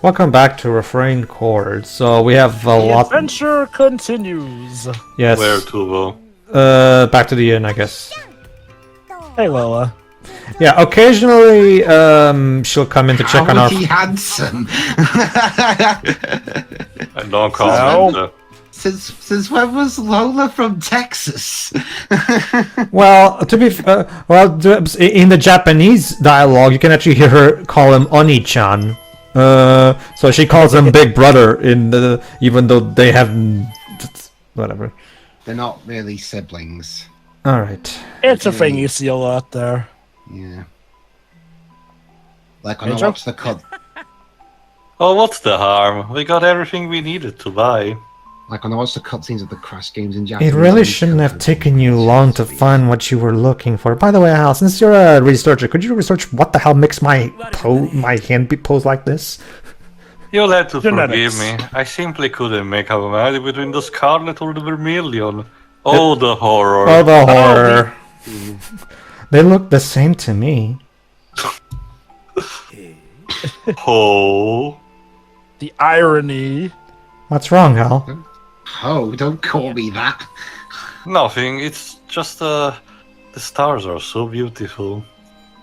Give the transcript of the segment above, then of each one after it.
Welcome back to Refrain Chord. So we have a lot. The adventure continues. Yes. Where to? Back to the inn, I guess. Hey, Lola. Yeah, occasionally she'll come in to check on our. He handsome. No comment. Since when was Lola from Texas? Well, to be in the Japanese dialogue, you can actually hear her call him Oni-chan. So she calls him Big Brother even though they have whatever. They're not really siblings. All right. It's a thing you see a lot there. Yeah. Like when Pedro? I watch the cut. Oh, what's the harm? We got everything we needed to buy. Like when I watch the cutscenes of the Crash games in Japanese. It really shouldn't have taken you long to find what you were looking for. By the way, Al, since you're a researcher, could you research what the hell makes my hand be posed like this? You'll have to Genetics. forgive me. I simply couldn't make up my mind between the scarlet or the vermilion. Oh, the horror. Oh, the horror. They look the same to me. Oh. The irony. What's wrong, Al? Oh, don't call me that. Nothing. It's just the stars are so beautiful.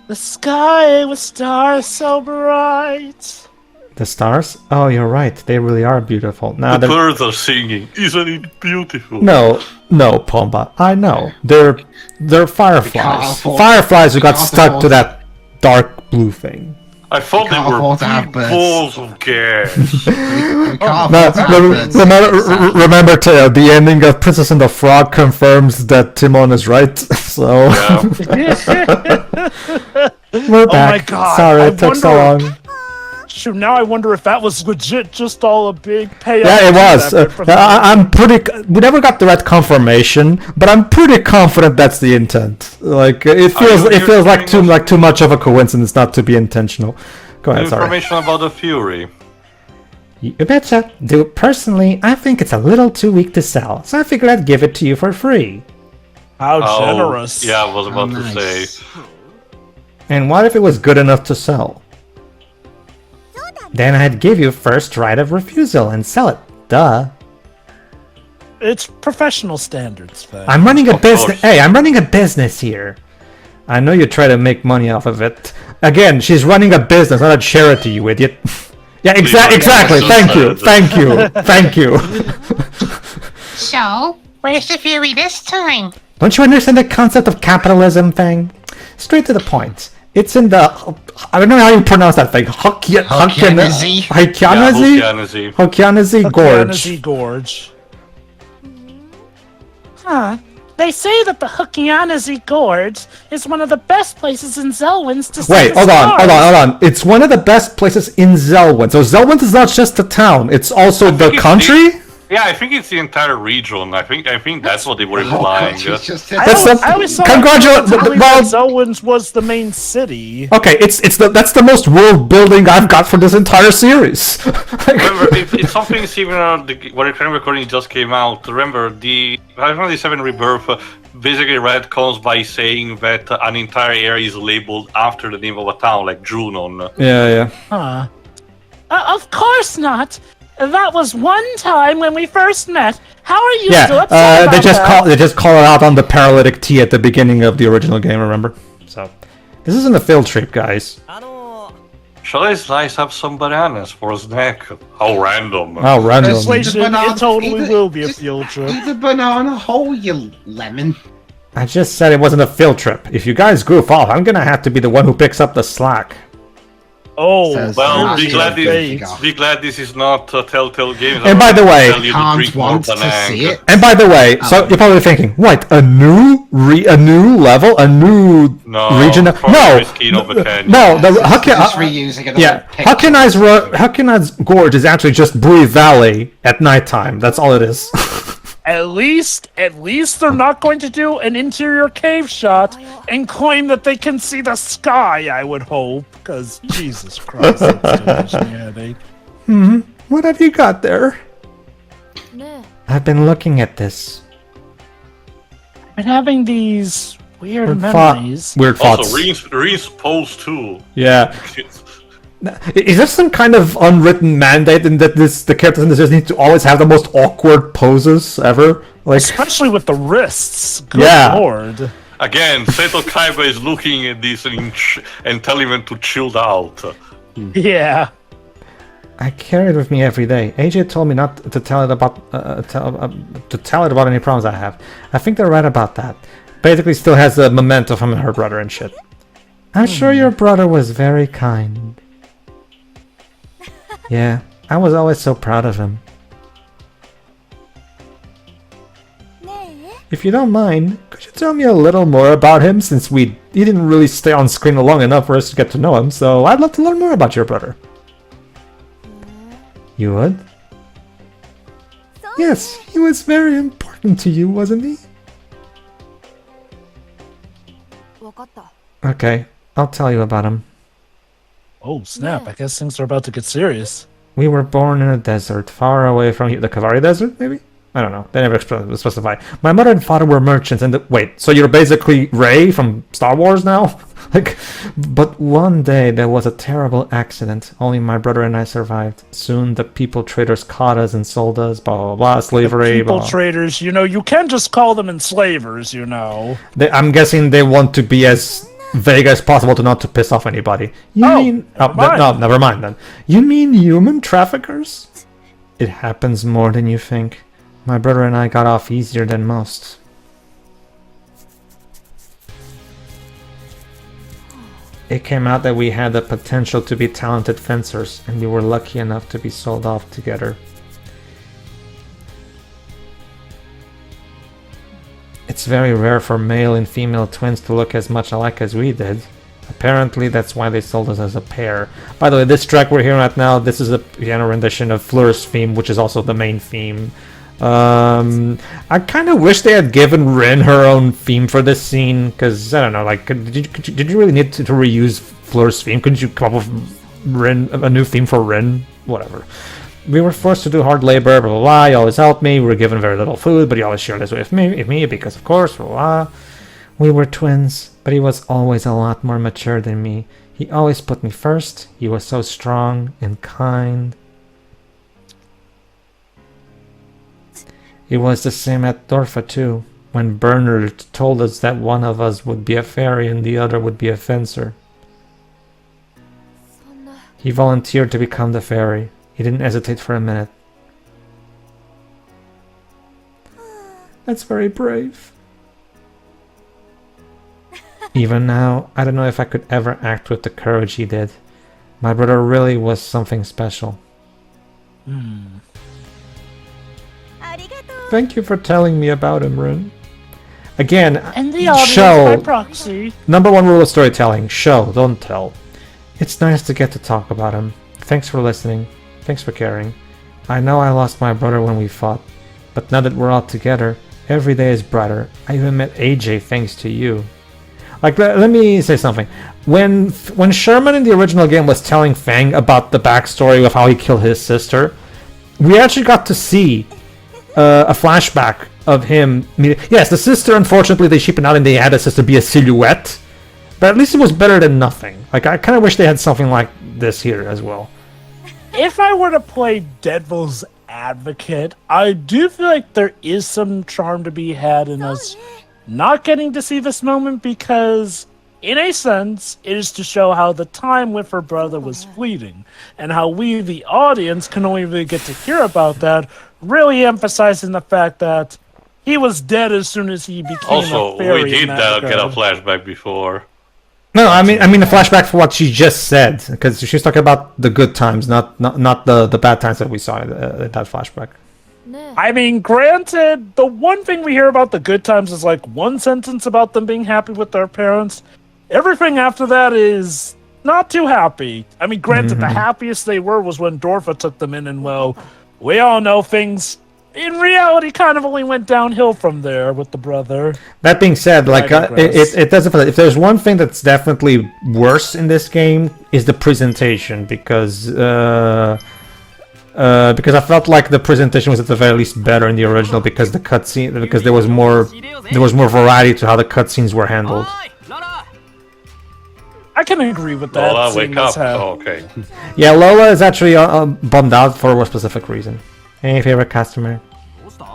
The sky with stars so bright. The stars? Oh, you're right. They really are beautiful. Now The birds are singing. Isn't it beautiful? No, Pomba. I know. They're fireflies. afford- Fireflies who got can't stuck afford- to that dark blue thing. I thought they can't were afford to have big birds. balls of gas. We can't No, afford to have birds. remember, Teo, the ending of Princess and the Frog confirms that Timon is right. So Yeah. we're back. my God, Sorry I it took so wonder- long. Shoot, now I wonder if that was legit just all a big payoff. Yeah, it to was. that from the- I'm pretty. We never got the right confirmation, but I'm pretty confident that's the intent. Like it feels like too much of a coincidence not to be intentional. Go ahead. Sorry. Information about the Fury. You betcha. Personally, I think it's a little too weak to sell, so I figured I'd give it to you for free. How Oh, generous. yeah, I was Oh, about to nice. say. And what if it was good enough to sell? Then I'd give you first right of refusal and sell it. Duh. It's professional standards, thing. I'm running a Of business. course. Hey, I'm running a business here. I know you try to make money off of it. Again, she's running a business, not a charity, you idiot. Yeah, exactly. Thank you. Thank you. So, where's the Fury this time? Don't you understand the concept of capitalism thing? Straight to the point. It's in the. I don't know how you pronounce that thing. Hokkien-zi? Hokkien-zi Gorge. Okeanosy Gorge. Huh. They say that the Okeanosy Gorge is one of the best places in Zelwyn to see Wait, the hold stars. on. It's one of the best places in Zelwyn. So Zelwyn is not just the town; it's also the it's country. Yeah, I think it's the entire region. I think that's what they were The whole implying. country's just I always thought Well, Zelwyn was the main city. okay, that's the most world building I've got for this entire series. Remember, it's something similar. When the current recording just came out, remember the Final Fantasy 7 Rebirth basically retcons by saying that an entire area is labeled after the name of a town, like Junon. Yeah. Huh. Of course not. That was one time when we first met. How are you Yeah, still upset about they just call it out on the paralytic T at the beginning of the original game. Remember? So this isn't a field trip, guys. Shall I slice up some bananas for a snack? How random. Oh, random. Translation, banana- it totally eat it- will be a just field trip. Eat the banana whole, you lemon. I just said it wasn't a field trip. If you guys goof off, I'm gonna have to be the one who picks up the slack. Oh, Says- Well, Be glad this is not Telltale Games. And by the way- Tell you to Can't drink more want to banana. see it. And by the way, so you're probably thinking, what? A new level, a new No, region? probably No, risky over 10. no. The Just reusing another yeah, picture. Huckenai's Gorge is actually just Bree Valley at nighttime. That's all it is. at least they're not going to do an interior cave shot and claim that they can see the sky, I would hope. Because, Jesus Christ, that's too much headache. What have you got there? I've been looking at this. I've been having these weird Weird memories. thoughts. Also, Reese posed too. Yeah. Is there some kind of unwritten mandate in that the characters in this just need to always have the most awkward poses ever? Like, Especially with the wrists. Good Yeah. lord. Again, Seto Kaiba is looking at this and telling them to chill out. Yeah. I carry it with me every day. AJ told me not to tell it about to tell it about any problems I have. I think they're right about that. Basically, still has a memento from her brother and shit. I'm sure your brother was very kind. Yeah, I was always so proud of him. If you don't mind, could you tell me a little more about him, since he didn't really stay on screen long enough for us to get to know him, so I'd love to learn more about your brother. You would? Yes, he was very important to you, wasn't he? Okay, I'll tell you about him. Oh, snap. I guess things are about to get serious. We were born in a desert, far away from the Kavari Desert, maybe? I don't know. They never specify. My mother and father were merchants, and wait, so you're basically Rey from Star Wars now? But one day there was a terrible accident. Only my brother and I survived. Soon the people traders caught us and sold us. Blah blah blah. Slavery. People blah. traders, you can't just call them enslavers, I'm guessing they want to be as vague as possible to not to piss off anybody. Never mind then. You mean human traffickers? It happens more than you think. My brother and I got off easier than most. It came out that we had the potential to be talented fencers, and we were lucky enough to be sold off together. It's very rare for male and female twins to look as much alike as we did. Apparently that's why they sold us as a pair. By the way, this track we're hearing right now, this is a piano rendition of Fleur's theme, which is also the main theme. I kind of wish they had given Rin her own theme for this scene, because, I don't know, like, did you really need to reuse Fleur's theme? Couldn't you come up with a new theme for Rin? Whatever. We were forced to do hard labor, blah blah blah. He always helped me. We were given very little food, but he always shared this with me because, of course, blah blah. We were twins, but he was always a lot more mature than me. He always put me first. He was so strong and kind. It was the same at Dorfa too, when Bernard told us that one of us would be a fairy and the other would be a fencer. He volunteered to become the fairy. He didn't hesitate for a minute. That's very brave. Even now, I don't know if I could ever act with the courage he did. My brother really was something special. Thank you for telling me about him, Rin. Again, And the audience show. by proxy. Number one rule of storytelling, show, don't tell. It's nice to get to talk about him. Thanks for listening. Thanks for caring. I know I lost my brother when we fought, but now that we're all together, every day is brighter. I even met AJ thanks to you. Like, let me say something. When Sherman in the original game was telling Fang about the backstory of how he killed his sister, we actually got to see a flashback of him. Yes, the sister, unfortunately, they cheapened out and they had a sister be a silhouette, but at least it was better than nothing. Like, I kind of wish they had something like this here as well. If I were to play Devil's Advocate, I do feel like there is some charm to be had in us not getting to see this moment, because in a sense it is to show how the time with her brother was fleeting, and how we, the audience, can only really get to hear about that, really emphasizing the fact that he was dead as soon as he became Also, a fairy. we did in that get a regard. flashback before. No, I mean a flashback for what she just said, because she's talking about the good times, not the bad times that we saw in that flashback. I mean, granted, the one thing we hear about the good times is like one sentence about them being happy with their parents. Everything after that is not too happy. I mean, granted, the happiest they were was when Dorfa took them in, and well, we all know things in reality kind of only went downhill from there with the brother. That being said, like it doesn't. If there's one thing that's definitely worse in this game is the presentation, because I felt like the presentation was at the very least better in the original, because the cutscene, because there was more variety to how the cutscenes were handled. I can agree with that. Lola, seeing wake as up. how- Oh, okay. Yeah, Lola is actually bummed out for a specific reason. Hey, favorite customer. どうした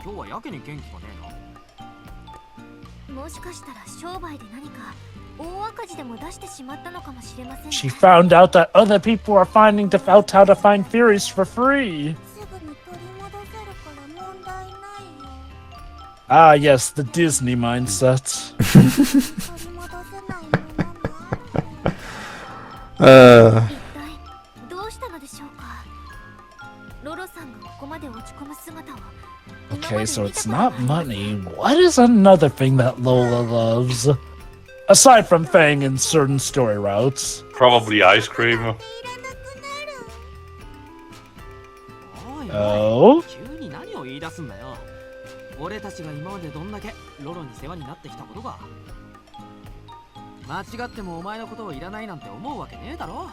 今日はやけに元気がねえなもしかしたら商売で何か大赤字でも出してしまったのかもしれません。 She found out that other people are finding out how to find Furies for free. すぐに取り戻せるから問題ないよ。 Ah, yes, the Disney mindset. 取り戻せないものもある。一体どうしたのでしょうか。ロロさんがここまで落ち込む姿を。 Okay, so it's not money. What is another thing that Lola loves? Aside from Fang and certain story routes. Probably ice cream. Oh? 急に何を言い出すんだよ俺たちが今までどんだけロロに世話になってきたことが間違ってもお前のことをいらないなんて思うわけねえだろは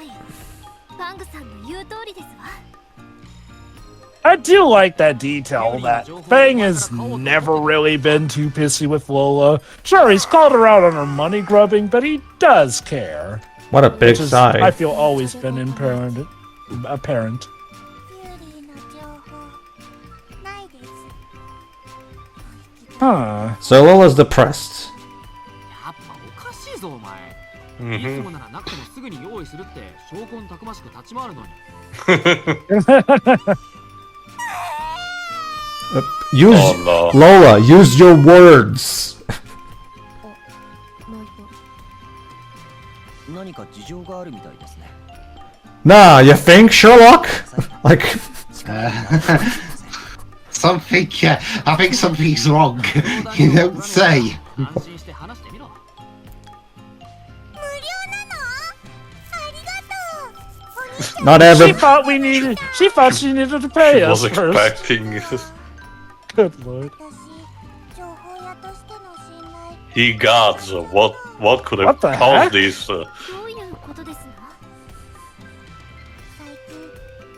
い。パングさんの言う通りですわ。 I do like that detail that Fang has never really been too pissy with Lola. Sure, he's called her out on her money grubbing, but he does care. What a big Which is, sigh. I feel, always been apparent. フューリーの情報ないです。 Huh. So Lola's depressed. やっぱおかしいぞお前いつ Mhm. もならなくてもすぐに用意するって証拠たくましく立ち回るのに Use Oh, no. Lola. Use your words. 何か事情があるみたいですね。 Nah, you think, Sherlock? Like, Something, yeah, I think something's wrong. You don't say. 安心して話してみろ無料なの？ありがとう。お兄ちゃん not She every. thought she needed to pay us Was first. expecting. Good lord. 私、情報屋としての信頼。 He gods, what could have What the heck? caused this? どういうことですの？最近、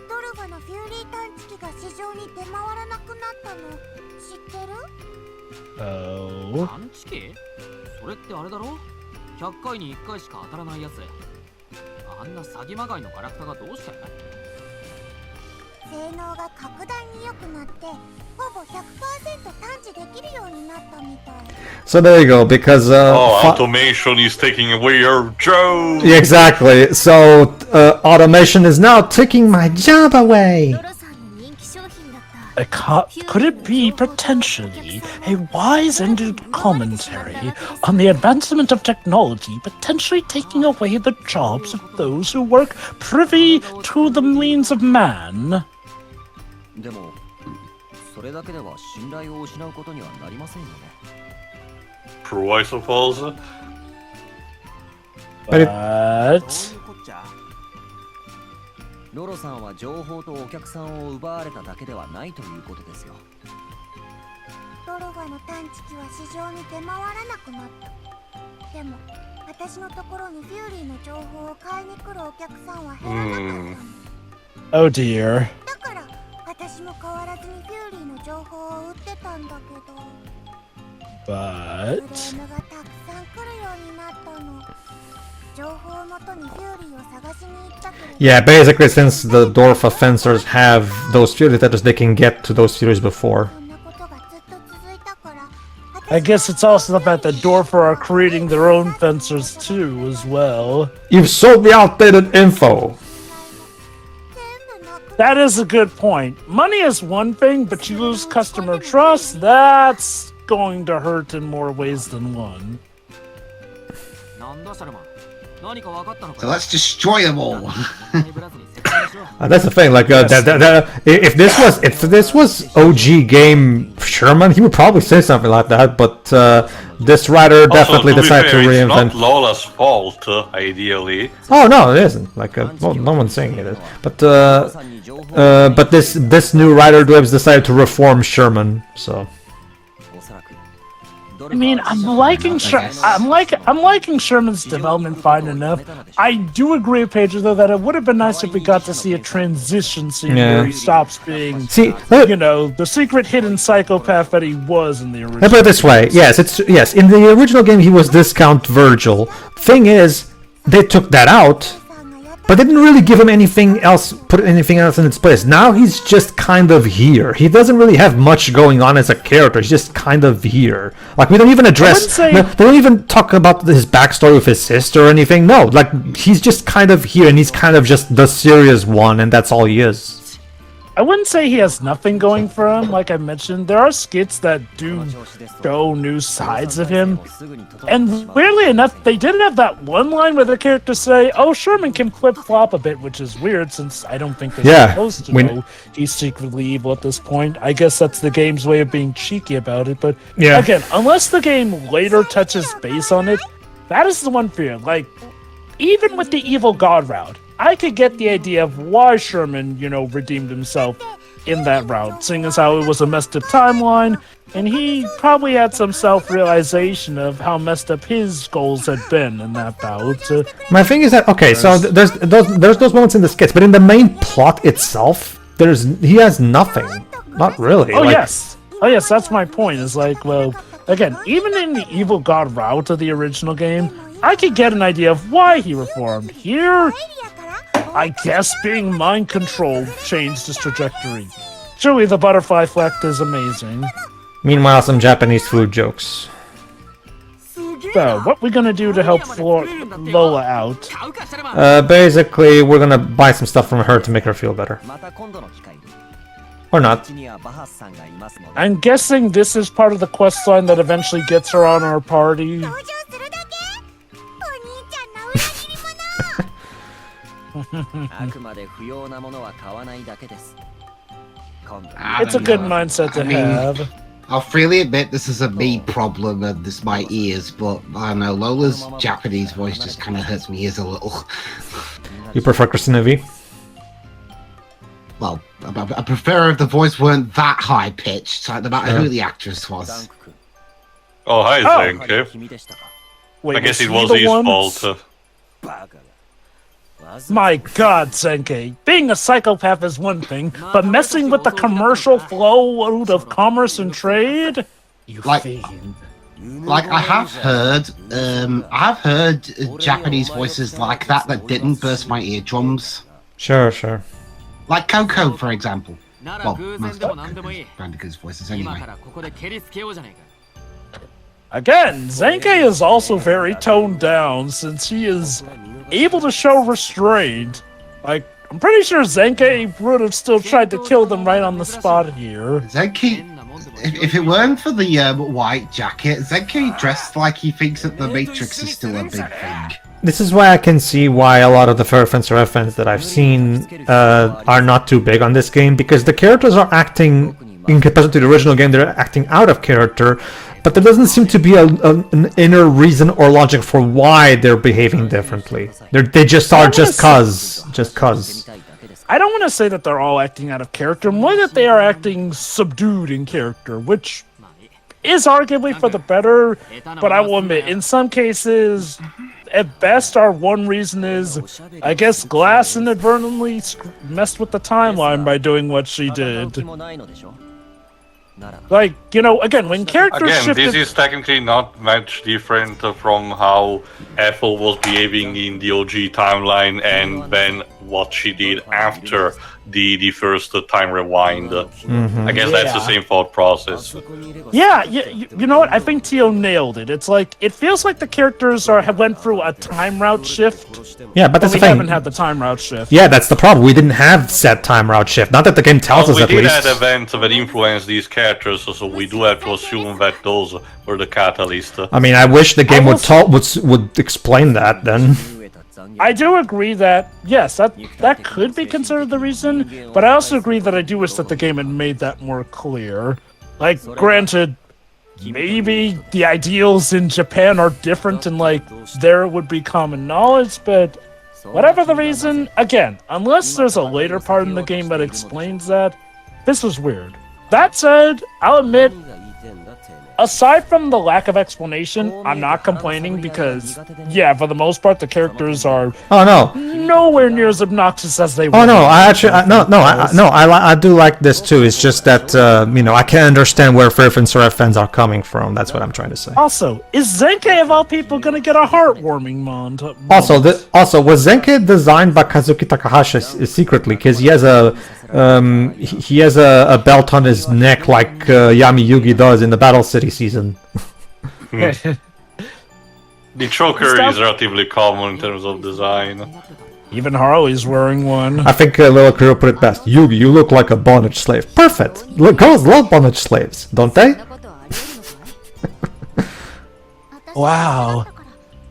ドルファのフューリー探知機が市場に出回らなくなったの知ってる？ Oh. 探知機それってあれだろ100回に1回しか当たらないやつあんな詐欺まがいのガラクタがどうしたんだ性能が格段に良くなってほぼ 100% 探知できるようになったみたい。 So there you go. Because Oh, automation is taking away your job. yeah, exactly. So automation is now taking my job away. ロロさんの人気商品だった。 Could it be potentially a wise-ended commentary on the advancement of technology potentially taking away the jobs of those who work privy to the means of man? でも、それだけでは信頼を失うことにはなりませんよね。 True, I suppose. But it- But そういうこっちゃロロさんは情報とお客さんを奪われただけではないということですよ。ドロファの探知機は市場に出回らなくなった。でも私のところにフューリーの情報を買いに来るお客さんは減らなかったの。 oh dear. だから私も変わらずにフューリーの情報を売ってたんだけど、クレ But ームがたくさん来るようになったの。情報をもとにフューリーを探しに行ったけれど、 Yeah, basically, since the Dorfa fencers have those fury letters, they can get to those furies before. そんなことがずっと続いたから、 I guess it's also the fact that Dorfer are creating their own fencers too, as well. You've sold me outdated info. 全部なく That is a good point. Money is one thing, but you lose customer trust, that's going to hurt in more ways than one. なんだシャルマン何か分かったの So か let's destroy them all. もったいぶらずに説明しろ That's the thing. Like, if this was OG game Sherman, he would probably say something like that. But this writer definitely Also, to be decided to fair, it's reinvent. not Lola's fault, ideally. Oh no, it isn't. Like, no one's saying it is. ロロさんに情報を But this new writer Dwebs decided to reform Sherman. So おそらく I mean, I'm liking Sherman's development fine enough. I do agree with Pedro though that it would have been nice if we got to see a transition scene where he stops being, the secret hidden psychopath that he was in the original. Let's put it this way. Yes, in the original game he was Discount Virgil. Thing is, they took that out, but they didn't really give him anything else, put anything else in its place. Now he's just kind of here. He doesn't really have much going on as a character. He's just kind of here. Like, we don't even address, they don't even talk about his backstory with his sister or anything. No, like, he's just kind of here, and he's kind of just the serious one, and that's all he is. I wouldn't say he has nothing going for him. Like I mentioned, there are skits that do show new sides of him. And weirdly enough, they did have that one line where the characters say, "Oh, Sherman can flip-flop a bit," which is weird since I don't think they're supposed to know he's secretly evil at this point. I guess that's the game's way of being cheeky about it. But again, unless the game later touches base on it, that is the one fear. Like, even with the evil god route, I could get the idea of why Sherman, redeemed himself in that route, seeing as how it was a messed up timeline, and he probably had some self-realization of how messed up his goals had been in that bout. My thing is that, so there's those moments in the skits, but in the main plot itself, he has nothing. Not really. Oh yes, that's my point. Is like, well, again, even in the evil god route of the original game, I could get an idea of why he reformed. Here, I guess being mind-controlled changed his trajectory. Truly, the butterfly effect is amazing. Meanwhile, some Japanese food jokes. So, what we gonna do to help Lola out? Basically, we're gonna buy some stuff from her to make her feel better. Or not. I'm guessing this is part of the quest line that eventually gets her on our party. It's a good mindset to have. I'll freely admit this is a me problem and this my ears, but I don't know, Lola's Japanese voice just kind of hurts my ears a little. You prefer Christina V? Well, I prefer if the voice weren't that high pitched, no matter who the actress was. Oh, hi, Zenke. Wait, I guess it was his fault. My god, Zenke. Being a psychopath is one thing, but messing with the commercial flow of commerce and trade? Like I have heard Japanese voices like that didn't burst my eardrums. Sure. Like Coco, for example. Well, most of Bandicoot's voices anyway. Again, Zenke is also very toned down since he is able to show restraint. Like, I'm pretty sure Zenke would have still tried to kill them right on the spot here. Zenke, if it weren't for the white jacket, Zenke dressed like he thinks that the Matrix is still a big thing. This is why I can see why a lot of the reference that I've seen are not too big on this game, because the characters are acting, in comparison to the original game, they're acting out of character, but there doesn't seem to be an inner reason or logic for why they're behaving differently. They just are just cuz. I don't want to say that they're all acting out of character, more that they are acting subdued in character, which is arguably for the better, but I will admit, in some cases, at best, our one reason is, I guess, Glass inadvertently messed with the timeline by doing what she did. Like, again, when characters shifted... this is technically not much different from how Ethel was behaving in the OG timeline and then what she did after the first time rewind. I guess that's the same thought process. Yeah, you know what? I think Tio nailed it. It's like, it feels like the characters have went through a time route shift. Yeah, but that's the thing. We haven't had the time route shift. Yeah, that's the problem. We didn't have set time route shift. Not that the game tells us at least. We did have events that influenced these characters, so we do have to assume that those were the catalyst. I mean, I wish the game would explain that then. I do agree that, yes, that could be considered the reason, but I also agree that I do wish that the game had made that more clear. Like, granted, maybe the ideals in Japan are different and, like, there would be common knowledge, but whatever the reason, again, unless there's a later part in the game that explains that, this was weird. That said, I'll admit, aside from the lack of explanation, I'm not complaining because, yeah, for the most part, the characters are Oh no. nowhere near as obnoxious as they were. Oh no, I do like this too. It's just that I can't understand where Refrain Chord fans are coming from. That's what I'm trying to say. Also, is Zenke of all people gonna get a heartwarming montage? Also, was Zenke designed by Kazuki Takahashi secretly? Because he has a belt on his neck like Yami Yugi does in the Battle City season. The choker is relatively common in terms of design. Even Harley's wearing one. I think Little Kuro put it best. Yugi, you look like a bondage slave. Perfect. Girls love bondage slaves, don't they? Wow.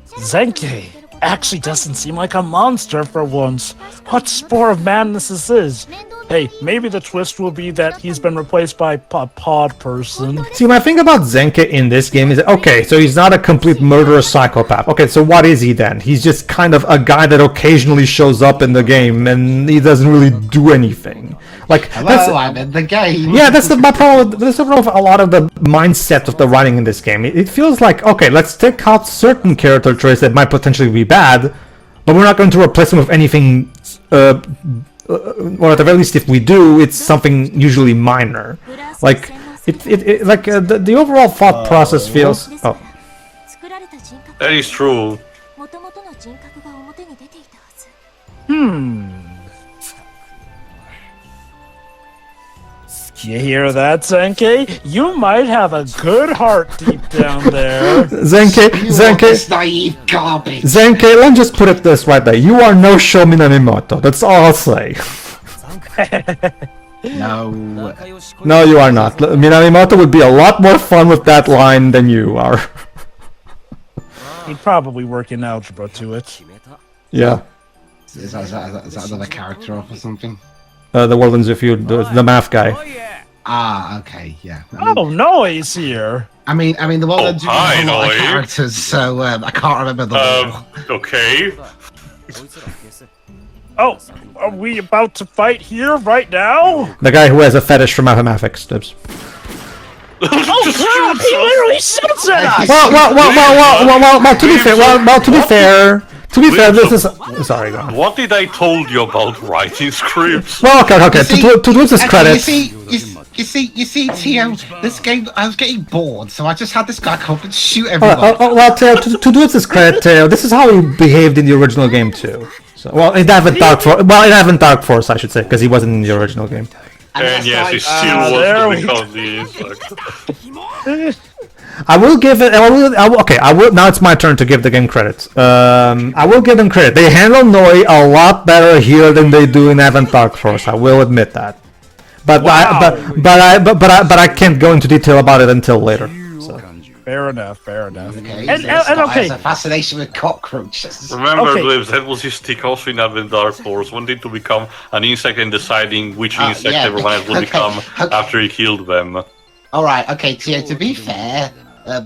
Zenke actually doesn't seem like a monster for once. What spore of madness is this? Hey, maybe the twist will be that he's been replaced by a pod person. See, my thing about Zenke in this game is, okay, so he's not a complete murderous psychopath. Okay, so what is he then? He's just kind of a guy that occasionally shows up in the game and he doesn't really do anything. Like, Hello, I'm in the game. Yeah, that's my problem. That's the problem with a lot of the mindset of the writing in this game. It feels like, okay, let's take out certain character traits that might potentially be bad, but we're not going to replace them with anything. Or at the very least, if we do, it's something usually minor. Like the overall thought process feels. Oh, That is true. You hear that, Zenke? You might have a good heart deep down there. Zenke, This naive garbage. Zenke, let's just put it this right there. You are no Sho Minamoto. That's all I'll say. No. No, you are not. Minamoto would be a lot more fun with that line than you are. He'd probably work in algebra to it. Yeah. Is that another character off or something? The Warlands, if you the math guy. Ah, okay, yeah. Oh, Noie's here. I mean, the one that hi, have a lot of Noie. characters, so I can't remember the all. Okay. Oh, are we about to fight here right now? The guy who has a fetish for mathematics, Dibs. Oh crap! He literally shoots at us. Well, to be fair, this is sorry. Go on. What did I told you about writing scripts? Well, okay. To do this credit. You see, Tio, this game, I was getting bored, so I just had this guy come up and shoot everyone. Well, Teo, to do this credit, Teo, this is how he behaved in the original game too. So, well, in Advent Dark Force, I should say, because he wasn't in the original game. And yes, he still was because he is. I will give it. I will. Now it's my turn to give the game credit. I will give them credit. They handle Noie a lot better here than they do in Advent Dark Force. I will admit that. But I can't go into detail about it until later. So. Fair enough. Okay, And okay. has a fascination with cockroaches. Remember, Lives, that was his stick also in Advent Dark Force, wanting to become an insect and deciding which insect everyone else will become after he killed them. Alright, okay, Tio, to be fair,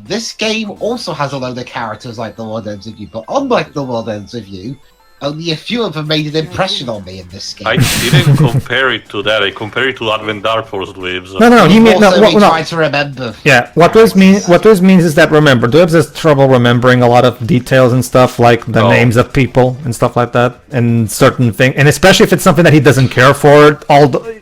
this game also has a load of characters like the one ends with you, but unlike the one ends with you, only a few of them made an impression on me in this game. I didn't compare it to that, I compared it to Advent Dark Force, Lives. No, he means try to remember. Yeah, what this means is that, remember, Dubs has trouble remembering a lot of details and stuff, like the names of people and stuff like that, and certain things, and especially if it's something that he doesn't care for,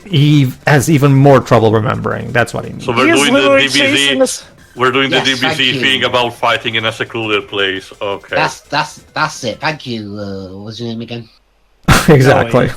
he has even more trouble remembering. That's what he means. So we're doing the DBZ. We're doing the DBZ thing about fighting in a secluded place. Okay. That's it. Thank you. What's your name again? Exactly.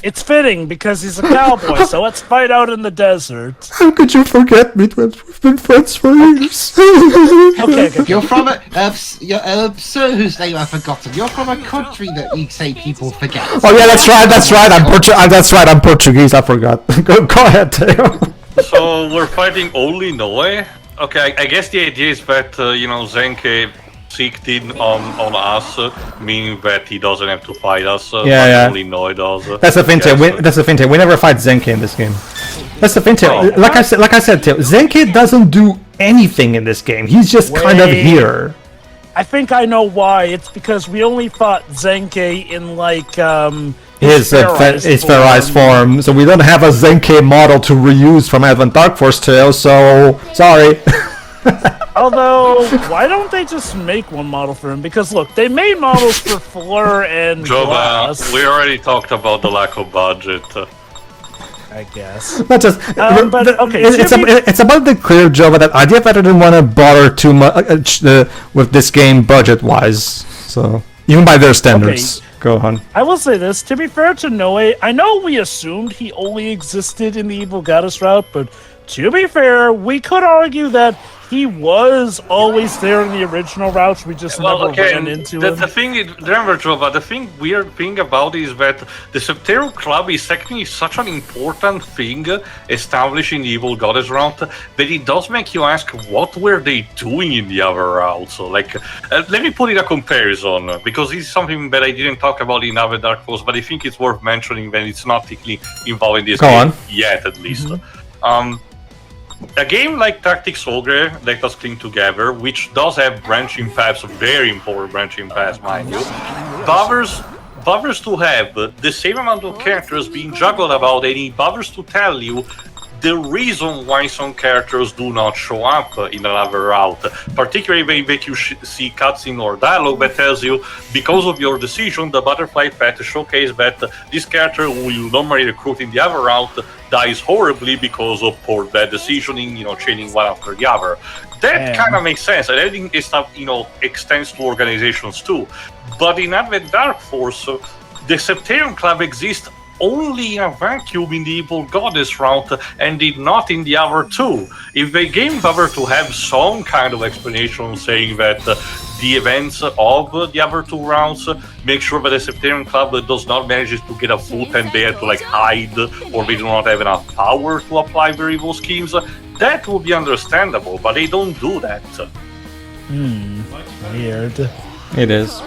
It's fitting because he's a cowboy, so let's fight out in the desert. How could you forget me? We've been friends for years. Okay. You're from sir, whose name I've forgotten. You're from a country that you say people forget. Oh yeah, that's right. I'm Portuguese. I forgot. Go ahead, Teo. So we're fighting only Noie? Okay, I guess the idea is that, Zenke seeked in on us, meaning that he doesn't have to fight us, only Noie does. That's the thing, Teo. That's the thing, Teo. We never fight Zenke in this game. That's the thing, Teo. Like I said, Teo, Zenke doesn't do anything in this game. He's just kind of here. I think I know why. It's because we only fought Zenke in, like, his Ferrized form, so we don't have a Zenke model to reuse from Advent Dark Force, Teo, so sorry. Although, why don't they just make one model for him? Because look, they made models for Fleur and Joba, Glass, we already talked about the lack of budget. I guess. Not just, but, okay, it's about the clear Jova that I didn't want to bother too much with this game budget-wise. So even by their standards, go on. I will say this: to be fair to Noie, I know we assumed he only existed in the Evil Goddess route, but to be fair, we could argue that he was always there in the original routes. We just never ran into him. The thing is, remember, Jova, weird thing about it is that the Septerum Club is technically such an important thing established in the Evil Goddess route that it does make you ask, what were they doing in the other route? So, like, let me put in a comparison, because this is something that I didn't talk about in other Dark Force, but I think it's worth mentioning when it's not technically involved in this game yet, at least. A game like Tactics Ogre, Let Us Cling Together, which does have branching paths, very important branching paths, mind you, bothers to have the same amount of characters being juggled about, and it bothers to tell you the reason why some characters do not show up in another route, particularly when you see cutscene or dialogue that tells you, because of your decision, the butterfly path showcase that this character who you normally recruit in the other route dies horribly because of poor bad decisioning, chaining one after the other. That kind of makes sense, and I think this stuff, extends to organizations too. But in Advent Dark Force, the Septerum Club exists only in a vacuum in the Evil Goddess route and did not in the other two. If the game bothered to have some kind of explanation saying that the events of the other two rounds make sure that the Septerum Club does not manage to get a foot and dare to hide, or they do not have enough power to apply their evil schemes, that would be understandable, but they don't do that. Weird. It is.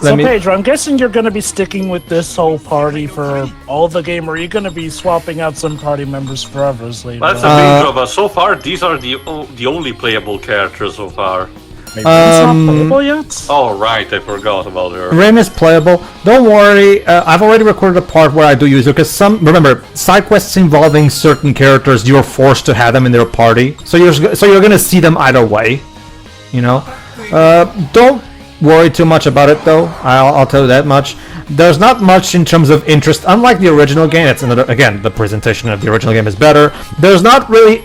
So Pedro, I'm guessing you're going to be sticking with this whole party for all the game, or are you going to be swapping out some party members for others later? That's a big job, but so far these are the only playable characters so far. Maybe it's not playable yet? Oh right, I forgot about her. Rim is playable. Don't worry, I've already recorded a part where I do use her, because remember, side quests involving certain characters, you're forced to have them in their party, so you're gonna see them either way, Don't worry too much about it though, I'll tell you that much. There's not much in terms of interest, unlike the original game. It's again, the presentation of the original game is better. There's not really,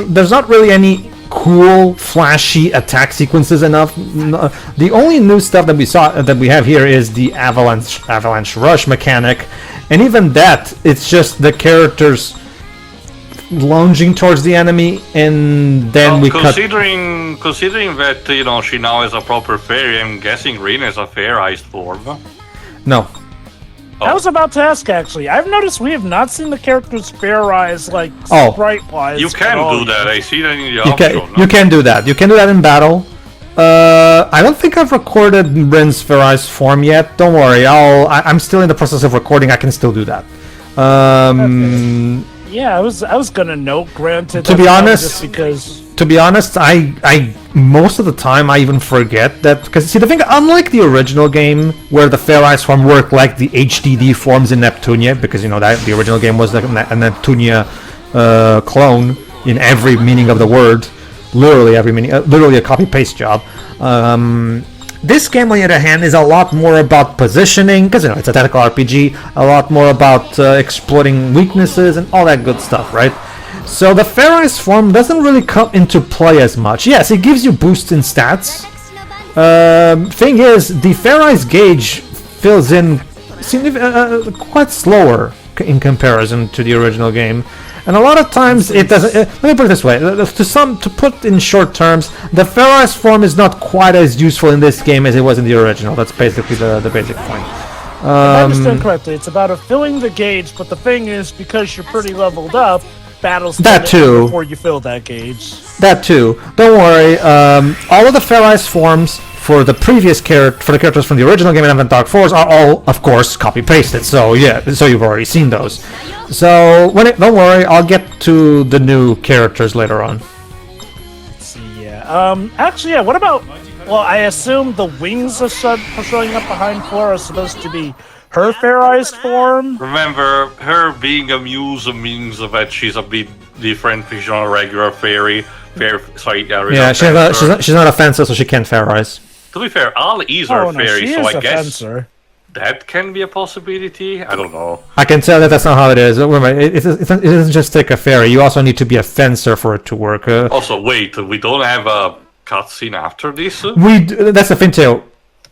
there's not really any cool, flashy attack sequences enough. The only new stuff that we have here is the avalanche rush mechanic, and even that, it's just the characters lunging towards the enemy, and then considering that she now is a proper fairy, I'm guessing Rin is a fairized form. No. I was about to ask, actually. I've noticed we have not seen the characters fairize, sprite-wise. You can do that. I see that in the option. You can do that. You can do that in battle. I don't think I've recorded Rin's fairized form yet. Don't worry. I'm still in the process of recording. I can still do that. Okay. Yeah, I was gonna note. Granted, to be honest, I most of the time I even forget that, because see, the thing, unlike the original game where the fairized form worked like the HDD forms in Neptunia, because that the original game was like a Neptunia clone in every meaning of the word, literally every meaning, literally a copy paste job. This game, on the other hand, is a lot more about positioning, because it's a tactical RPG, a lot more about exploiting weaknesses and all that good stuff, right? So the fairized form doesn't really come into play as much. Yes, it gives you boosts in stats. Thing is, the fairized gauge fills in quite slower in comparison to the original game. And a lot of times it doesn't. Let me put it this way: to put in short terms, the fairized form is not quite as useful in this game as it was in the original. That's basically the basic point. If I understand correctly, it's about filling the gauge, but the thing is, because you're pretty leveled up, battles that too before you fill that gauge. That too. Don't worry. All of the fairized forms for the characters from the original game in Advent Dark Force are all, of course, copy pasted. So yeah, so you've already seen those. So don't worry, I'll get to the new characters later on. Let's see. Yeah. Actually, yeah. What about? Well, I assume the wings are showing up behind Fleur are supposed to be her fairized form. Remember, her being a muse means that she's a bit different between a regular fairy. Yeah, she's not a fencer, so she can't fairize. To be fair, all E's are Oh, no, fairy, she so is I a guess fencer. that can be a possibility. I don't know. I can tell that's not how it is. Remember, it doesn't just take a fairy. You also need to be a fencer for it to work. Also, wait, we don't have a cutscene after this? That's the thing too.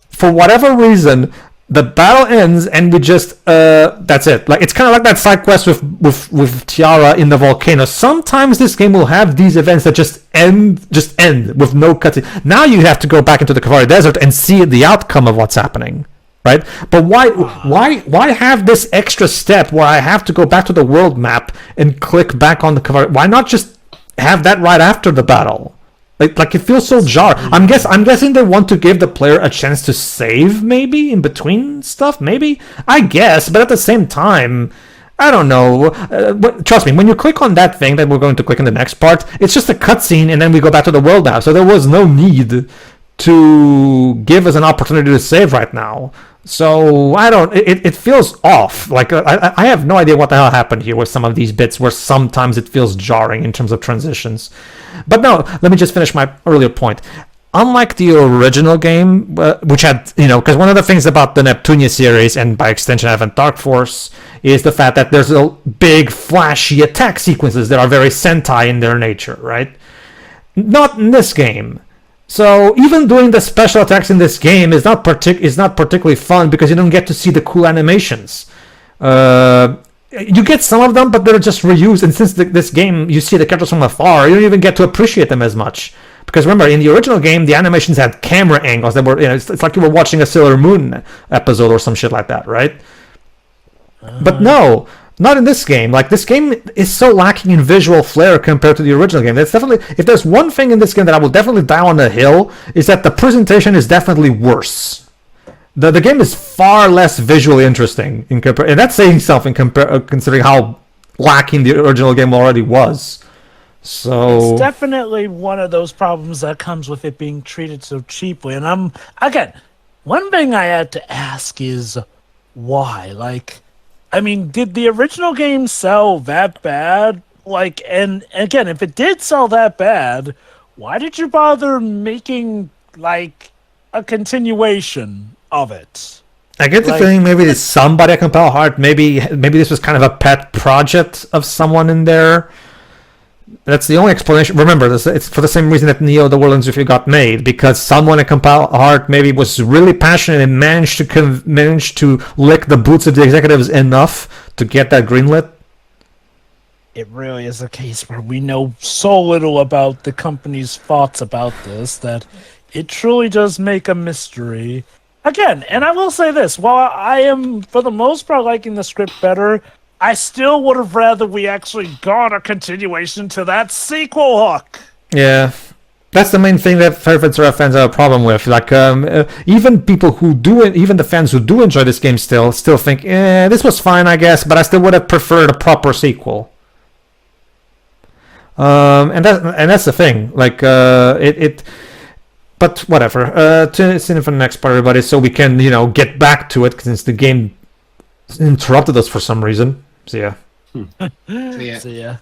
For whatever reason, the battle ends and we just that's it. Like it's kind of like that side quest with Tiara in the volcano. Sometimes this game will have these events that just end with no cutscene. Now you have to go back into the Kavari Desert and see the outcome of what's happening, right? But why have this extra step where I have to go back to the world map and click back on the Kavari? Why not just have that right after the battle? Like it feels so jarring. I'm guessing they want to give the player a chance to save, maybe in between stuff. Maybe, I guess, but at the same time, I don't know. But trust me, when you click on that thing that we're going to click in the next part, it's just a cutscene, and then we go back to the world now. So there was no need to give us an opportunity to save right now. So I don't. It feels off. Like I have no idea what the hell happened here with some of these bits, where sometimes it feels jarring in terms of transitions. But no, let me just finish my earlier point. Unlike the original game, which had, because one of the things about the Neptunia series, and by extension Advent Dark Force, is the fact that there's a big, flashy attack sequences that are very Sentai in their nature, right? Not in this game. So even doing the special attacks in this game is not particularly fun because you don't get to see the cool animations. You get some of them, but they're just reused. And since this game, you see the characters from afar, you don't even get to appreciate them as much. Because remember, in the original game, the animations had camera angles that were, it's like you were watching a Sailor Moon episode or some shit like that, right? But no, not in this game. Like, this game is so lacking in visual flair compared to the original game. That's definitely, if there's one thing in this game that I will definitely die on the hill, is that the presentation is definitely worse. The game is far less visually interesting and that's saying something considering how lacking the original game already was. So it's definitely one of those problems that comes with it being treated so cheaply. And one thing I had to ask is why? Like, I mean, did the original game sell that bad? Like, and again, if it did sell that bad, why did you bother making like a continuation of it? I get the feeling maybe it's somebody at Compel Heart. Maybe this was kind of a pet project of someone in there. That's the only explanation. Remember, it's for the same reason that Neo: The World Ends With You got made, because someone at Compel Heart maybe was really passionate and managed to lick the boots of the executives enough to get that greenlit. It really is a case where we know so little about the company's thoughts about this that it truly does make a mystery. Again, and I will say this, while I am, for the most part, liking the script better, I still would have rather we actually got a continuation to that sequel hook. Yeah, that's the main thing that Fairfield fans have a problem with. Like, even people who do, even the fans who do enjoy this game still think, this was fine, I guess, but I still would have preferred a proper sequel. And that's the thing. Like, but whatever. Tune in for the next part, everybody, so we can, get back to it, since the game interrupted us for some reason. See ya. So, yeah. So, yeah.